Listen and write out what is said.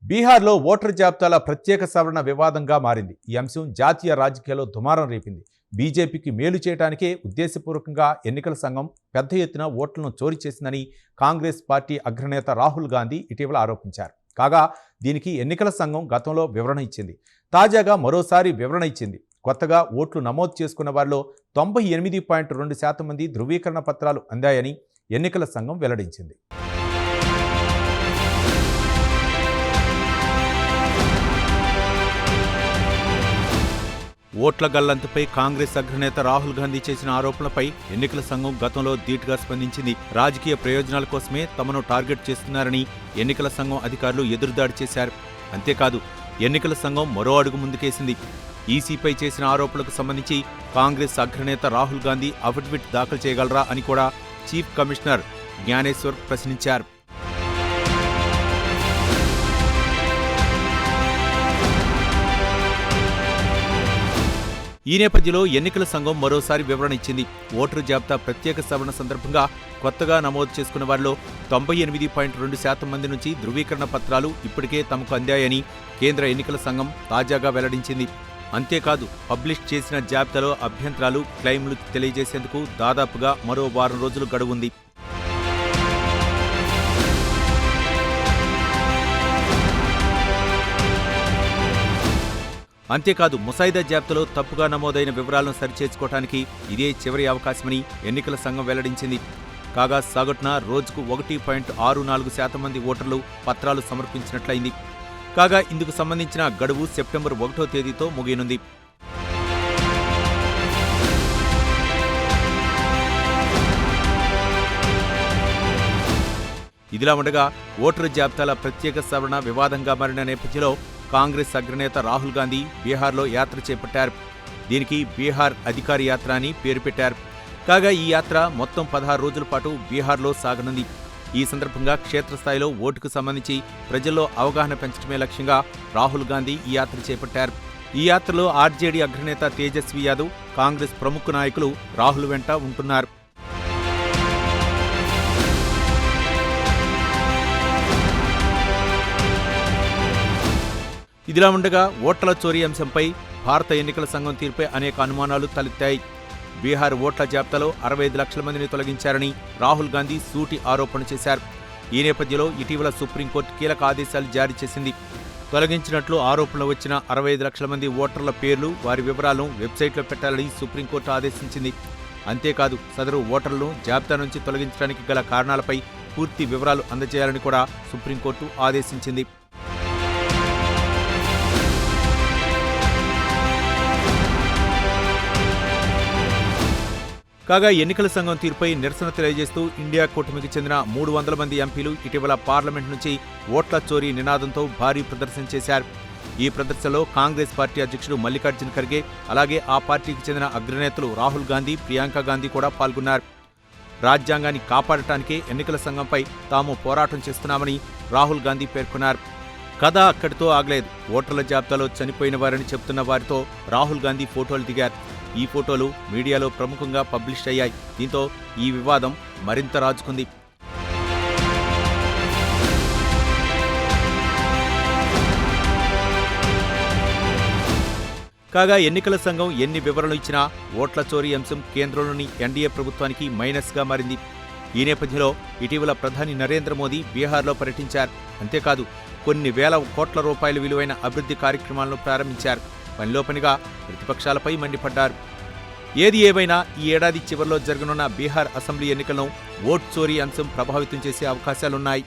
బీహార్లో ఓటర్ జాబితాల ప్రత్యేక సవరణ వివాదంగా మారింది. ఈ అంశం జాతీయ రాజకీయాల్లో దుమారం రేపింది. బీజేపీకి మేలు చేయడానికే ఉద్దేశపూర్వకంగా ఎన్నికల సంఘం పెద్ద ఎత్తున ఓట్లను చోరీ చేసిందని కాంగ్రెస్ పార్టీ అగ్రనేత రాహుల్ గాంధీ ఇటీవల ఆరోపించారు. కాగా దీనికి ఎన్నికల సంఘం గతంలో వివరణ ఇచ్చింది. తాజాగా మరోసారి వివరణ ఇచ్చింది. కొత్తగా ఓట్లు నమోదు చేసుకున్న వారిలో 98.2% మంది ధృవీకరణ పత్రాలు అందాయని ఎన్నికల సంఘం వెల్లడించింది. ఓట్ల గల్లంతుపై కాంగ్రెస్ అగ్రనేత రాహుల్ గాంధీ చేసిన ఆరోపణలపై ఎన్నికల సంఘం గతంలో ధీటుగా స్పందించింది. రాజకీయ ప్రయోజనాల కోసమే తమను టార్గెట్ చేస్తున్నారని ఎన్నికల సంఘం అధికారులు ఎదురుదాడి చేశారు. అంతేకాదు, ఎన్నికల సంఘం మరో అడుగు ముందుకేసింది. ఈసీపై చేసిన ఆరోపణలకు సంబంధించి కాంగ్రెస్ అగ్రనేత రాహుల్ గాంధీ అఫిడవిట్ దాఖలు చేయగలరా అని కూడా చీఫ్ కమిషనర్ జ్ఞానేశ్వర్ ప్రశ్నించారు. ఈ నేపథ్యంలో ఎన్నికల సంఘం మరోసారి వివరణ ఇచ్చింది. ఓటరు జాబితా ప్రత్యేక సవరణ సందర్భంగా కొత్తగా నమోదు చేసుకున్న వారిలో 98.2% మంది నుంచి ధృవీకరణ పత్రాలు ఇప్పటికే తమకు అందాయని కేంద్ర ఎన్నికల సంఘం తాజాగా వెల్లడించింది. అంతేకాదు, పబ్లిష్ చేసిన జాబితాలో అభ్యంతరాలు, క్లెయిమ్లు తెలియజేసేందుకు దాదాపుగా మరో వారం రోజులు గడువుంది. అంతేకాదు, ముసాయిదా జాబితాలో తప్పుగా నమోదైన వివరాలను సరిచేసుకోవడానికి ఇదే చివరి అవకాశమని ఎన్నికల సంఘం వెల్లడించింది. కాగా సగటున రోజుకు 1.64% మంది ఓటర్లు పత్రాలు సమర్పించినట్లయింది. కాగా ఇందుకు సంబంధించిన గడువు సెప్టెంబర్ 1వ తేదీతో ముగియనుంది. ఇదిలా ఉండగా ఓటరు జాబితాల ప్రత్యేక సవరణ వివాదంగా మారిన నేపథ్యంలో కాంగ్రెస్ అగ్రనేత రాహుల్ గాంధీ బీహార్లో యాత్ర చేపట్టారు. దీనికి బీహార్ అధికారి యాత్ర అని పేరు పెట్టారు. కాగా ఈ యాత్ర మొత్తం 16 రోజుల పాటు బీహార్లో సాగనుంది. ఈ సందర్భంగా క్షేత్రస్థాయిలో ఓటుకు సంబంధించి ప్రజల్లో అవగాహన పెంచడమే లక్ష్యంగా రాహుల్ గాంధీ ఈ యాత్ర చేపట్టారు. ఈ యాత్రలో ఆర్జేడీ అగ్రనేత తేజస్వి యాదవ్, కాంగ్రెస్ ప్రముఖ నాయకులు రాహుల్ వెంట ఉంటున్నారు. ఇదిలా ఉండగా ఓట్ల చోరీ అంశంపై భారత ఎన్నికల సంఘం తీర్పై అనేక అనుమానాలు తలెత్తాయి. బీహార్ ఓట్ల జాబితాలో 65 లక్షల మందిని తొలగించారని రాహుల్ గాంధీ సూటి ఆరోపణ చేశారు. ఈ నేపథ్యంలో ఇటీవల సుప్రీంకోర్టు కీలక ఆదేశాలు జారీ చేసింది. తొలగించినట్లు ఆరోపణలు వచ్చిన 65 లక్షల మంది ఓటర్ల పేర్లు, వారి వివరాలను వెబ్సైట్లో పెట్టాలని సుప్రీంకోర్టు ఆదేశించింది. అంతేకాదు, సదరు ఓటర్లను జాబితా నుంచి తొలగించడానికి గల కారణాలపై పూర్తి వివరాలు అందజేయాలని కూడా సుప్రీంకోర్టు ఆదేశించింది. కాగా ఎన్నికల సంఘం తీర్పై నిరసన తెలియజేస్తూ ఇండియా కూటమికి చెందిన 300 మంది ఎంపీలు ఇటీవల పార్లమెంట్ నుంచి ఓట్ల చోరీ నినాదంతో భారీ ప్రదర్శన చేశారు. ఈ ప్రదర్శనలో కాంగ్రెస్ పార్టీ అధ్యక్షుడు మల్లికార్జున ఖర్గే, అలాగే ఆ పార్టీకి చెందిన అగ్రనేతలు రాహుల్ గాంధీ, ప్రియాంక గాంధీ కూడా పాల్గొన్నారు. రాజ్యాంగాన్ని కాపాడటానికే ఎన్నికల సంఘంపై తాము పోరాటం చేస్తున్నామని రాహుల్ గాంధీ పేర్కొన్నారు. కథ అక్కడితో ఆగలేదు. ఓటర్ల జాబితాలో చనిపోయిన వారని చెబుతున్న వారితో రాహుల్ గాంధీ ఫోటోలు దిగారు. ఈ ఫోటోలు మీడియాలో ప్రముఖంగా పబ్లిష్ అయ్యాయి. దీంతో ఈ వివాదం మరింత రాజుకుంది. కాగా ఎన్నికల సంఘం ఎన్ని వివరణలు ఇచ్చినా ఓట్ల చోరీ అంశం కేంద్రంలోని ఎన్డీఏ ప్రభుత్వానికి మైనస్గా మారింది. ఈ నేపథ్యంలో ఇటీవల ప్రధాని నరేంద్ర మోదీ బీహార్లో పర్యటించారు. అంతేకాదు, కొన్ని వేల కోట్ల రూపాయల విలువైన అభివృద్ధి కార్యక్రమాలను ప్రారంభించారు. పనిలో పనిగా ప్రతిపక్షాలపై మండిపడ్డారు. ఏది ఏమైనా ఈ ఏడాది చివరిలో జరగనున్న బీహార్ అసెంబ్లీ ఎన్నికలను ఓట్ చోరీ అంశం ప్రభావితం చేసే అవకాశాలున్నాయి.